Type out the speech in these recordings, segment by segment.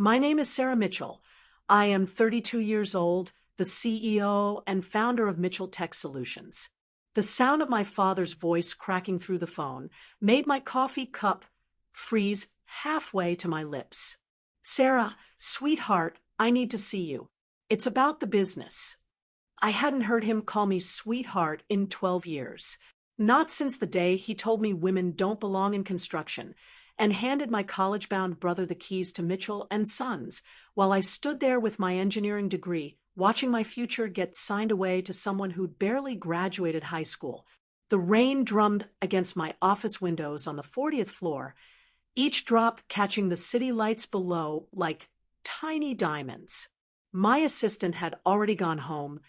My name is Sarah Mitchell. I am 32 years old, the CEO and founder of Mitchell Tech Solutions. The sound of my father's voice cracking through the phone made my coffee cup freeze halfway to my lips. Sarah, sweetheart, I need to see you. It's about the business. I hadn't heard him call me sweetheart in 12 years. Not since the day he told me women don't belong in construction and handed my college-bound brother the keys to Mitchell and Sons while I stood there with my engineering degree, watching my future get signed away to someone who'd barely graduated high school. The rain drummed against my office windows on the 40th floor, each drop catching the city lights below like tiny diamonds. My assistant had already gone home,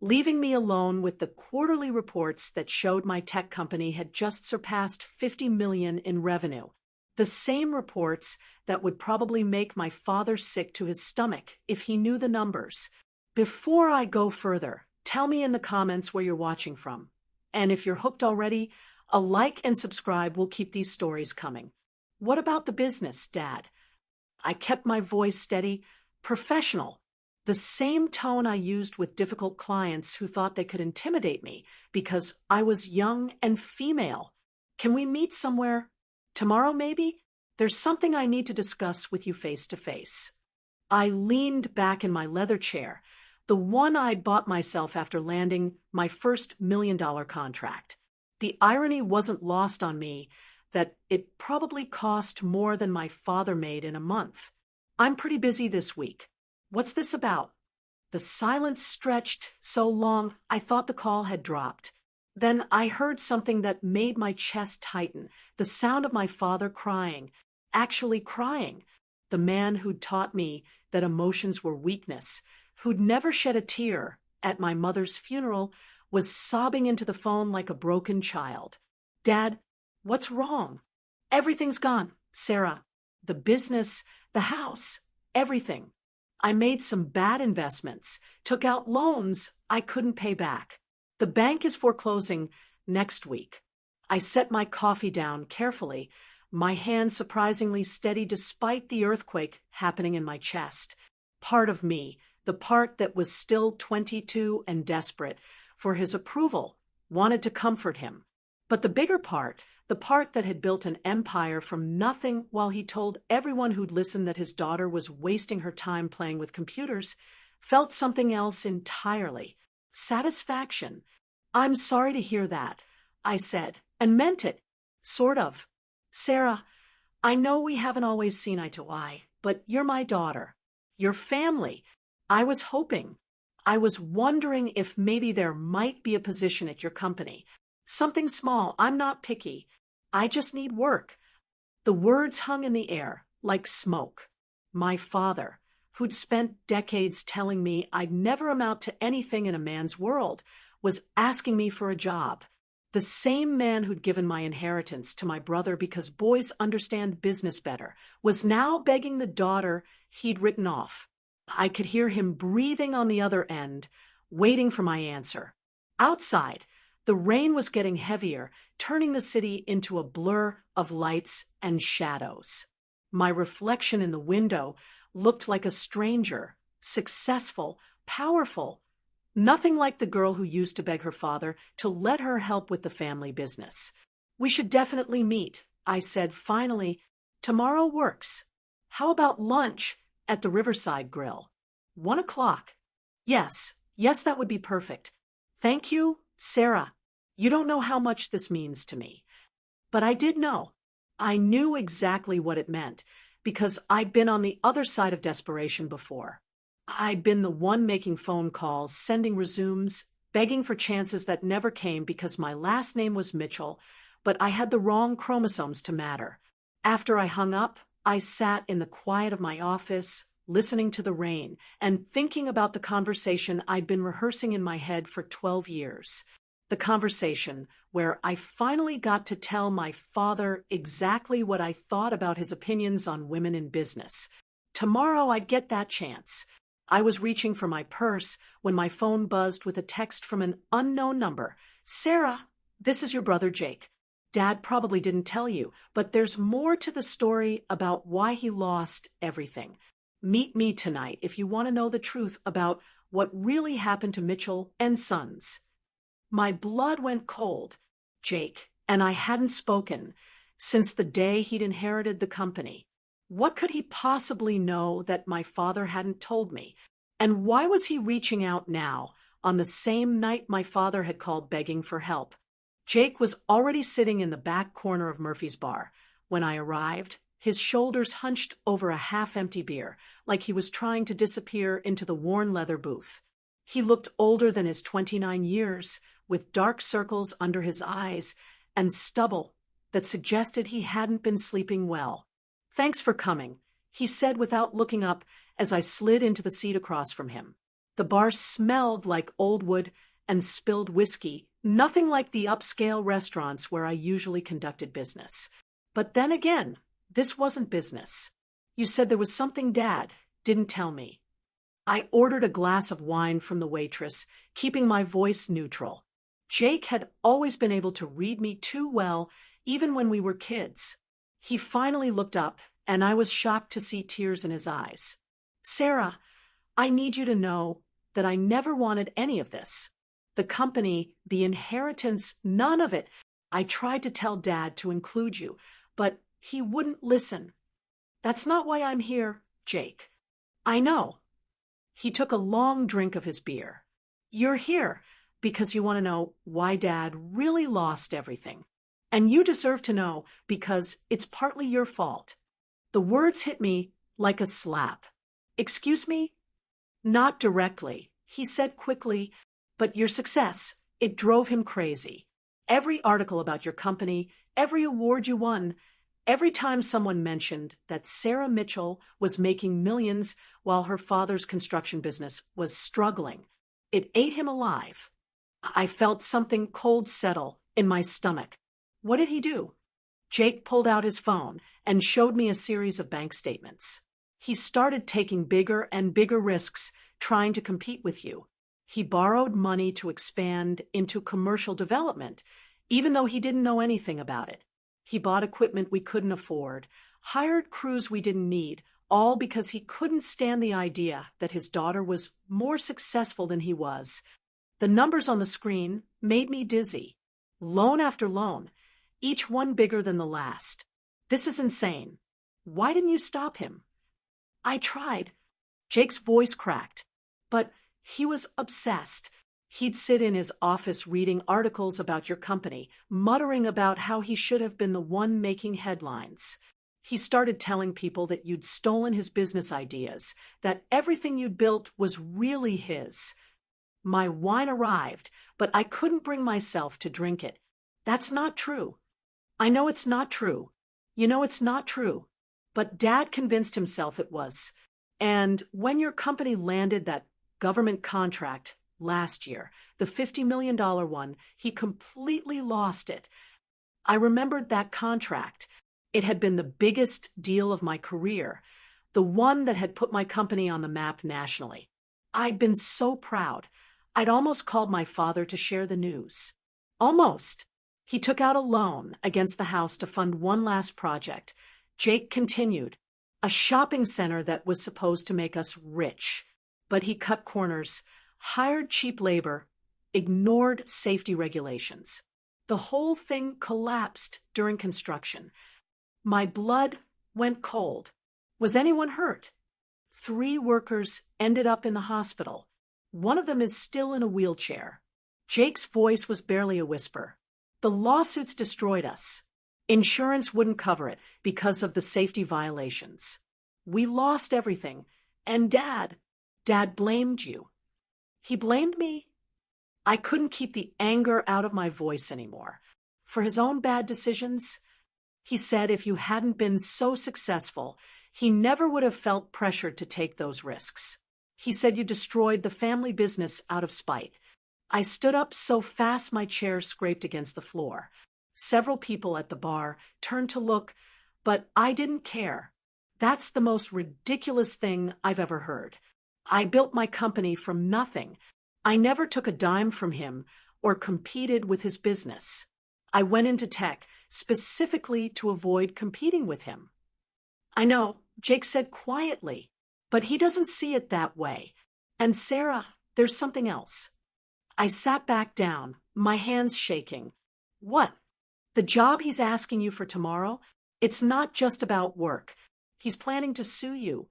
leaving me alone with the quarterly reports that showed my tech company had just surpassed $50 million in revenue. The same reports that would probably make my father sick to his stomach if he knew the numbers. Before I go further, tell me in the comments where you're watching from. And if you're hooked already, a like and subscribe will keep these stories coming. What about the business, Dad? I kept my voice steady, professional. The same tone I used with difficult clients who thought they could intimidate me because I was young and female. Can we meet somewhere? Tomorrow, maybe? There's something I need to discuss with you face to face. I leaned back in my leather chair, the one I'd bought myself after landing my first $1 million contract. The irony wasn't lost on me that it probably cost more than my father made in a month. I'm pretty busy this week. What's this about? The silence stretched so long I thought the call had dropped. Then I heard something that made my chest tighten, the sound of my father crying, actually crying. The man who'd taught me that emotions were weakness, who'd never shed a tear at my mother's funeral, was sobbing into the phone like a broken child. Dad, what's wrong? Everything's gone, Sarah. The business, the house, everything. I made some bad investments, took out loans I couldn't pay back. The bank is foreclosing next week. I set my coffee down carefully, my hand surprisingly steady despite the earthquake happening in my chest. Part of me, the part that was still 22 and desperate for his approval, wanted to comfort him. But the bigger part, the part that had built an empire from nothing while he told everyone who'd listened that his daughter was wasting her time playing with computers, felt something else entirely. Satisfaction. I'm sorry to hear that, I said, and meant it. Sort of. Sarah, I know we haven't always seen eye to eye, but you're my daughter. Your family. I was hoping. I was wondering if maybe there might be a position at your company. Something small. I'm not picky. I just need work. The words hung in the air, like smoke. My father, who'd spent decades telling me I'd never amount to anything in a man's world, was asking me for a job. The same man who'd given my inheritance to my brother because boys understand business better, was now begging the daughter he'd written off. I could hear him breathing on the other end, waiting for my answer. Outside, the rain was getting heavier, turning the city into a blur of lights and shadows. My reflection in the window looked like a stranger, successful, powerful, nothing like the girl who used to beg her father to let her help with the family business. We should definitely meet, I said finally. Tomorrow works. How about lunch at the Riverside Grill? 1 o'clock. Yes, that would be perfect. Thank you, Sarah. You don't know how much this means to me. But I did know. I knew exactly what it meant, because I'd been on the other side of desperation before. I'd been the one making phone calls, sending resumes, begging for chances that never came because my last name was Mitchell, but I had the wrong chromosomes to matter. After I hung up, I sat in the quiet of my office, listening to the rain, and thinking about the conversation I'd been rehearsing in my head for 12 years. The conversation where I finally got to tell my father exactly what I thought about his opinions on women in business. Tomorrow I'd get that chance. I was reaching for my purse when my phone buzzed with a text from an unknown number. Sarah, this is your brother Jake. Dad probably didn't tell you, but there's more to the story about why he lost everything. Meet me tonight if you want to know the truth about what really happened to Mitchell and Sons. My blood went cold, Jake, and I hadn't spoken since the day he'd inherited the company. What could he possibly know that my father hadn't told me? And why was he reaching out now, on the same night my father had called begging for help? Jake was already sitting in the back corner of Murphy's bar. When I arrived, his shoulders hunched over a half-empty beer, like he was trying to disappear into the worn leather booth. He looked older than his 29 years, with dark circles under his eyes and stubble that suggested he hadn't been sleeping well. "Thanks for coming," he said without looking up as I slid into the seat across from him. The bar smelled like old wood and spilled whiskey, nothing like the upscale restaurants where I usually conducted business. But then again, this wasn't business. "You said there was something Dad didn't tell me." I ordered a glass of wine from the waitress, keeping my voice neutral. Jake had always been able to read me too well, even when we were kids. He finally looked up, and I was shocked to see tears in his eyes. "Sarah, I need you to know that I never wanted any of this. The company, the inheritance, none of it. I tried to tell Dad to include you, but he wouldn't listen. That's not why I'm here, Jake. I know." He took a long drink of his beer. "You're here because you want to know why Dad really lost everything. And you deserve to know because it's partly your fault." The words hit me like a slap. "Excuse me?" "Not directly," he said quickly, "but your success, it drove him crazy. Every article about your company, every award you won, every time someone mentioned that Sarah Mitchell was making millions while her father's construction business was struggling, it ate him alive." I felt something cold settle in my stomach. What did he do? Jake pulled out his phone and showed me a series of bank statements. "He started taking bigger and bigger risks trying to compete with you. He borrowed money to expand into commercial development, even though he didn't know anything about it. He bought equipment we couldn't afford, hired crews we didn't need, all because he couldn't stand the idea that his daughter was more successful than he was. The numbers on the screen made me dizzy. Loan after loan, each one bigger than the last. This is insane. Why didn't you stop him?" "I tried." Jake's voice cracked. "But he was obsessed. He'd sit in his office reading articles about your company, muttering about how he should have been the one making headlines. He started telling people that you'd stolen his business ideas, that everything you'd built was really his." My wine arrived, but I couldn't bring myself to drink it. "That's not true." "I know it's not true. You know it's not true. But Dad convinced himself it was. And when your company landed that government contract last year, the $50 million one, he completely lost it. I remembered that contract. It had been the biggest deal of my career, the one that had put my company on the map nationally. I'd been so proud. I'd almost called my father to share the news. Almost. He took out a loan against the house to fund one last project. Jake continued. A shopping center that was supposed to make us rich. But he cut corners, hired cheap labor, ignored safety regulations. The whole thing collapsed during construction. My blood went cold. Was anyone hurt? 3 workers ended up in the hospital. One of them is still in a wheelchair. Jake's voice was barely a whisper. The lawsuits destroyed us. Insurance wouldn't cover it because of the safety violations. We lost everything. And Dad blamed you. He blamed me? I couldn't keep the anger out of my voice anymore. For his own bad decisions? He said if you hadn't been so successful, he never would have felt pressured to take those risks. He said you destroyed the family business out of spite. I stood up so fast my chair scraped against the floor. Several people at the bar turned to look, but I didn't care. That's the most ridiculous thing I've ever heard. I built my company from nothing. I never took a dime from him or competed with his business. I went into tech specifically to avoid competing with him. I know, Jake said quietly, But he doesn't see it that way. And Sarah, there's something else. I sat back down, my hands shaking. What? The job he's asking you for tomorrow? It's not just about work. He's planning to sue you.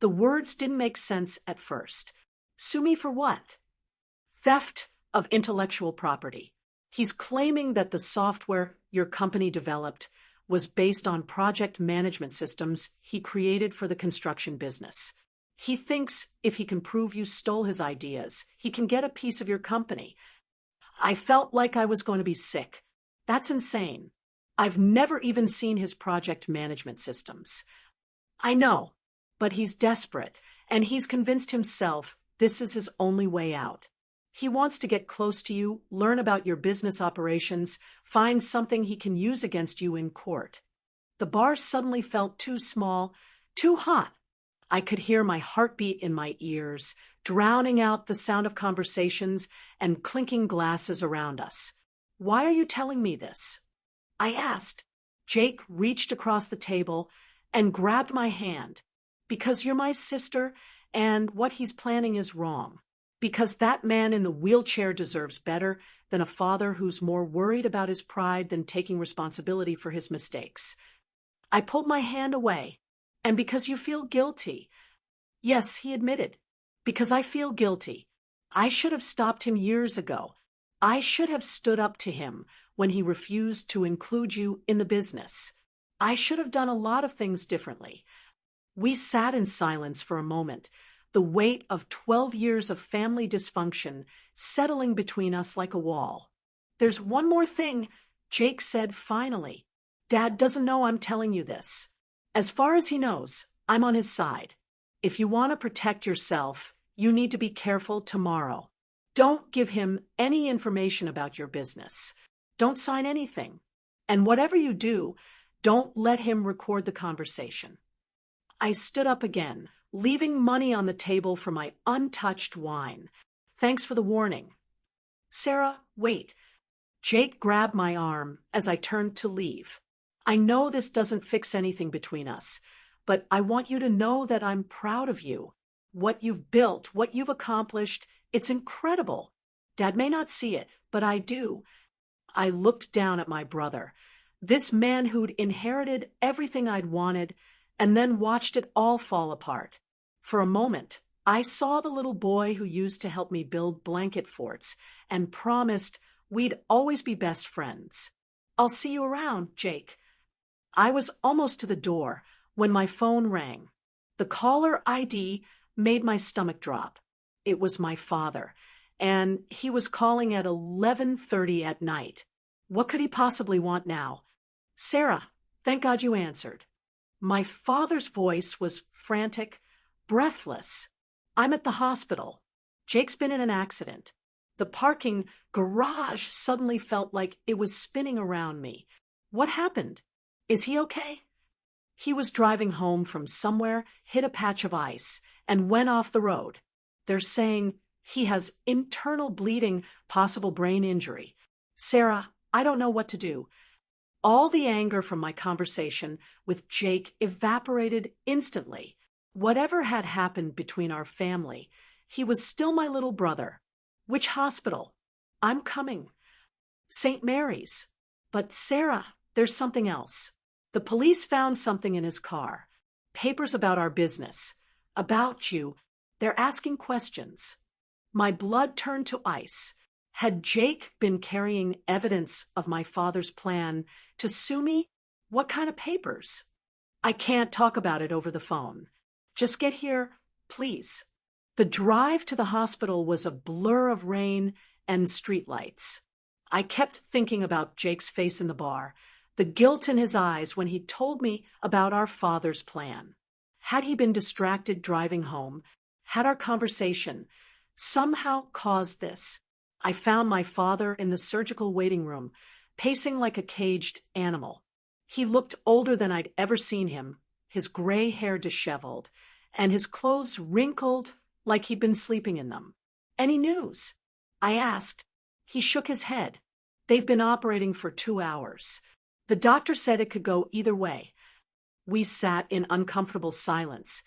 The words didn't make sense at first. Sue me for what? Theft of intellectual property. He's claiming that the software your company developed was based on project management systems he created for the construction business. He thinks if he can prove you stole his ideas, he can get a piece of your company. I felt like I was going to be sick. That's insane. I've never even seen his project management systems. I know, but he's desperate, and he's convinced himself this is his only way out. He wants to get close to you, learn about your business operations, find something he can use against you in court. The bar suddenly felt too small, too hot. I could hear my heartbeat in my ears, drowning out the sound of conversations and clinking glasses around us. Why are you telling me this? I asked. Jake reached across the table and grabbed my hand. Because you're my sister, and what he's planning is wrong. Because that man in the wheelchair deserves better than a father who's more worried about his pride than taking responsibility for his mistakes. I pulled my hand away. And because you feel guilty. Yes, he admitted. Because I feel guilty. I should have stopped him years ago. I should have stood up to him when he refused to include you in the business. I should have done a lot of things differently. We sat in silence for a moment, the weight of 12 years of family dysfunction settling between us like a wall. There's one more thing, Jake said finally. Dad doesn't know I'm telling you this. As far as he knows, I'm on his side. If you want to protect yourself, you need to be careful tomorrow. Don't give him any information about your business. Don't sign anything. And whatever you do, don't let him record the conversation. I stood up again, leaving money on the table for my untouched wine. Thanks for the warning. Sarah, wait. Jake grabbed my arm as I turned to leave. I know this doesn't fix anything between us, but I want you to know that I'm proud of you. What you've built, what you've accomplished, it's incredible. Dad may not see it, but I do. I looked down at my brother, this man who'd inherited everything I'd wanted and then watched it all fall apart. For a moment, I saw the little boy who used to help me build blanket forts and promised we'd always be best friends. I'll see you around, Jake. I was almost to the door when my phone rang. The caller ID made my stomach drop. It was my father, and he was calling at 11:30 at night. What could he possibly want now? Sarah, thank God you answered. My father's voice was frantic, breathless. I'm at the hospital. Jake's been in an accident. The parking garage suddenly felt like it was spinning around me. What happened? Is he okay? He was driving home from somewhere, hit a patch of ice, and went off the road. They're saying he has internal bleeding, possible brain injury. Sarah, I don't know what to do. All the anger from my conversation with Jake evaporated instantly. Whatever had happened between our family, he was still my little brother. Which hospital? I'm coming. St. Mary's. But Sarah, there's something else. The police found something in his car. Papers about our business. About you. They're asking questions. My blood turned to ice. Had Jake been carrying evidence of my father's plan to sue me? What kind of papers? I can't talk about it over the phone. Just get here, please. The drive to the hospital was a blur of rain and streetlights. I kept thinking about Jake's face in the bar, the guilt in his eyes when he told me about our father's plan. Had he been distracted driving home? Had our conversation somehow caused this? I found my father in the surgical waiting room, pacing like a caged animal. He looked older than I'd ever seen him, his gray hair disheveled, and his clothes wrinkled like he'd been sleeping in them. Any news? I asked. He shook his head. They've been operating for 2 hours. The doctor said it could go either way. We sat in uncomfortable silence.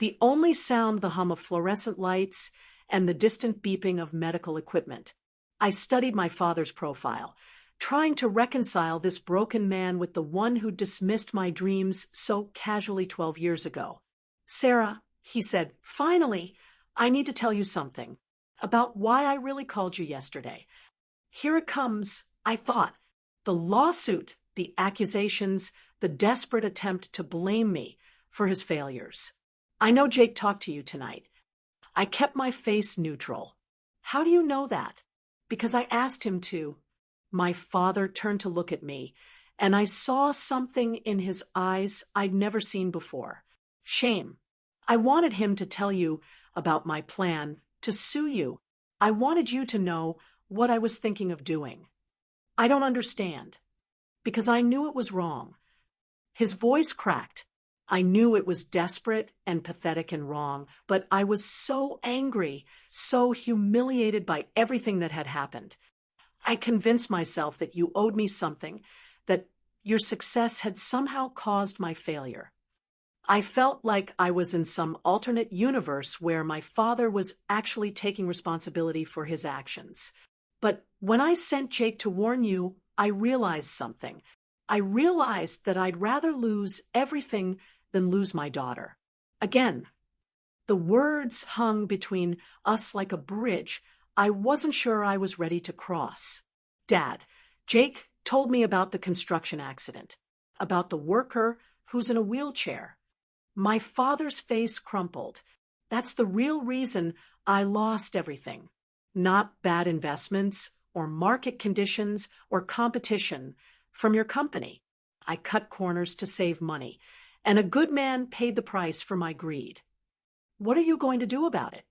The only sound the hum of fluorescent lights and the distant beeping of medical equipment. I studied my father's profile, trying to reconcile this broken man with the one who dismissed my dreams so casually 12 years ago. Sarah, he said, finally, I need to tell you something about why I really called you yesterday. Here it comes, I thought. The lawsuit, the accusations, the desperate attempt to blame me for his failures. I know Jake talked to you tonight. I kept my face neutral. How do you know that? Because I asked him to. My father turned to look at me, and I saw something in his eyes I'd never seen before. Shame. I wanted him to tell you about my plan to sue you. I wanted you to know what I was thinking of doing. I don't understand. Because I knew it was wrong. His voice cracked. I knew it was desperate and pathetic and wrong, but I was so angry, so humiliated by everything that had happened. I convinced myself that you owed me something, that your success had somehow caused my failure. I felt like I was in some alternate universe where my father was actually taking responsibility for his actions. But when I sent Jake to warn you, I realized something. I realized that I'd rather lose everything than lose my daughter. Again, the words hung between us like a bridge I wasn't sure I was ready to cross. Dad, Jake told me about the construction accident, about the worker who's in a wheelchair. My father's face crumpled. That's the real reason I lost everything. Not bad investments or market conditions or competition from your company. I cut corners to save money, and a good man paid the price for my greed. What are you going to do about it?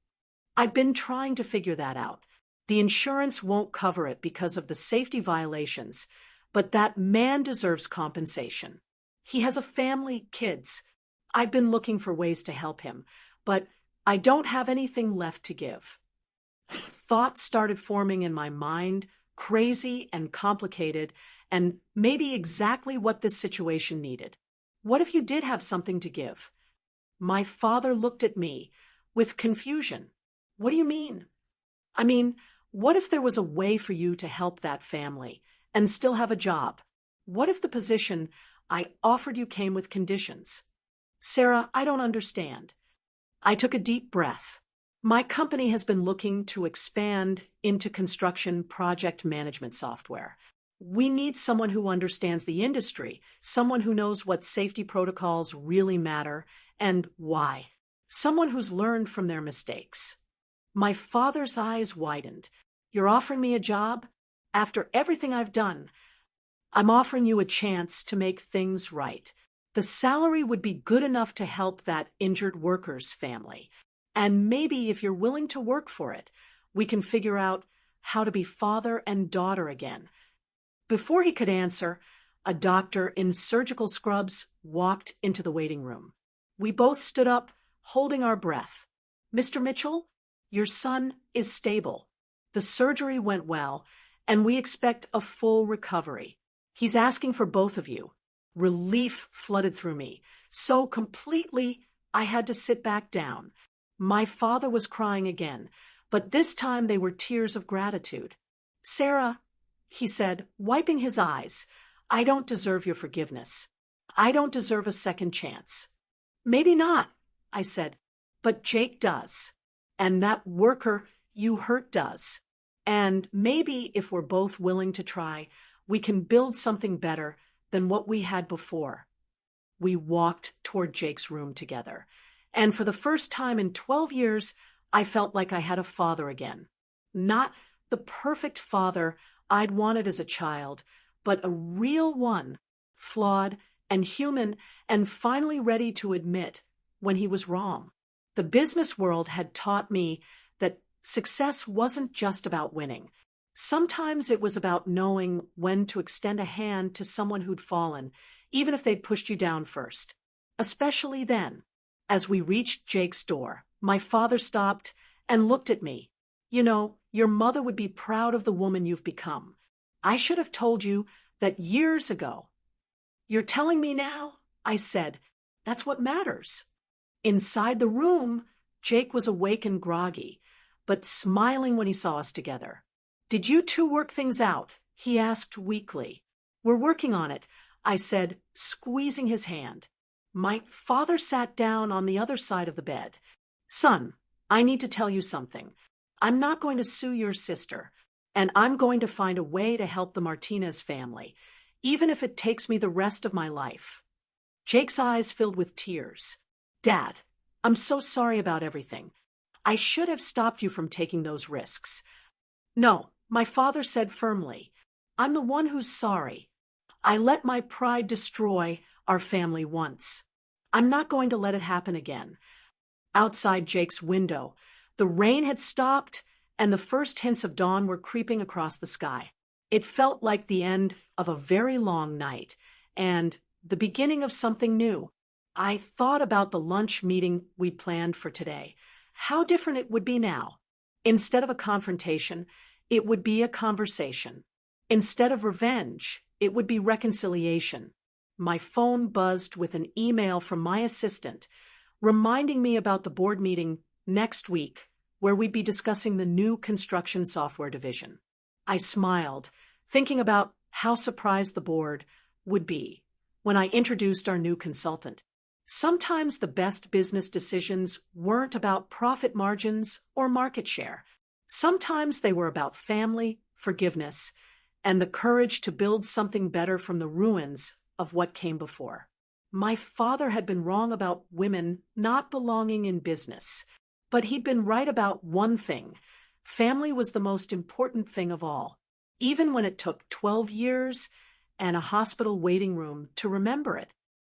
I've been trying to figure that out. The insurance won't cover it because of the safety violations, but that man deserves compensation. He has a family, kids. I've been looking for ways to help him, but I don't have anything left to give. Thoughts started forming in my mind, crazy and complicated, and maybe exactly what this situation needed. What if you did have something to give? My father looked at me with confusion. What do you mean? I mean, what if there was a way for you to help that family and still have a job? What if the position I offered you came with conditions? Sarah, I don't understand. I took a deep breath. My company has been looking to expand into construction project management software. We need someone who understands the industry, someone who knows what safety protocols really matter and why, someone who's learned from their mistakes. My father's eyes widened. You're offering me a job? After everything I've done, I'm offering you a chance to make things right. The salary would be good enough to help that injured worker's family. And maybe if you're willing to work for it, we can figure out how to be father and daughter again. Before he could answer, a doctor in surgical scrubs walked into the waiting room. We both stood up, holding our breath. Mr. Mitchell, your son is stable. The surgery went well, and we expect a full recovery. He's asking for both of you. Relief flooded through me, so completely I had to sit back down. My father was crying again, but this time they were tears of gratitude. Sarah, he said, wiping his eyes, I don't deserve your forgiveness. I don't deserve a second chance. Maybe not, I said, but Jake does. And that worker you hurt does. And maybe if we're both willing to try, we can build something better than what we had before. We walked toward Jake's room together. And for the first time in 12 years, I felt like I had a father again. Not the perfect father I'd wanted as a child, but a real one, flawed and human and finally ready to admit when he was wrong. The business world had taught me that success wasn't just about winning. Sometimes it was about knowing when to extend a hand to someone who'd fallen, even if they'd pushed you down first. Especially then. As we reached Jake's door, my father stopped and looked at me. You know, your mother would be proud of the woman you've become. I should have told you that years ago. You're telling me now? I said. That's what matters. Inside the room, Jake was awake and groggy, but smiling when he saw us together. "Did you two work things out?" he asked weakly. "We're working on it," I said, squeezing his hand. My father sat down on the other side of the bed. "Son, I need to tell you something. I'm not going to sue your sister, and I'm going to find a way to help the Martinez family, even if it takes me the rest of my life." Jake's eyes filled with tears. "Dad, I'm so sorry about everything. I should have stopped you from taking those risks." "No," my father said firmly. "I'm the one who's sorry. I let my pride destroy our family once. I'm not going to let it happen again." Outside Jake's window, the rain had stopped and the first hints of dawn were creeping across the sky. It felt like the end of a very long night and the beginning of something new. I thought about the lunch meeting we'd planned for today. How different it would be now. Instead of a confrontation, it would be a conversation. Instead of revenge, it would be reconciliation. My phone buzzed with an email from my assistant, reminding me about the board meeting next week, where we'd be discussing the new construction software division. I smiled, thinking about how surprised the board would be when I introduced our new consultant. Sometimes the best business decisions weren't about profit margins or market share. Sometimes they were about family, forgiveness, and the courage to build something better from the ruins of what came before. My father had been wrong about women not belonging in business, but he'd been right about one thing. Family was the most important thing of all, even when it took 12 years and a hospital waiting room to remember it.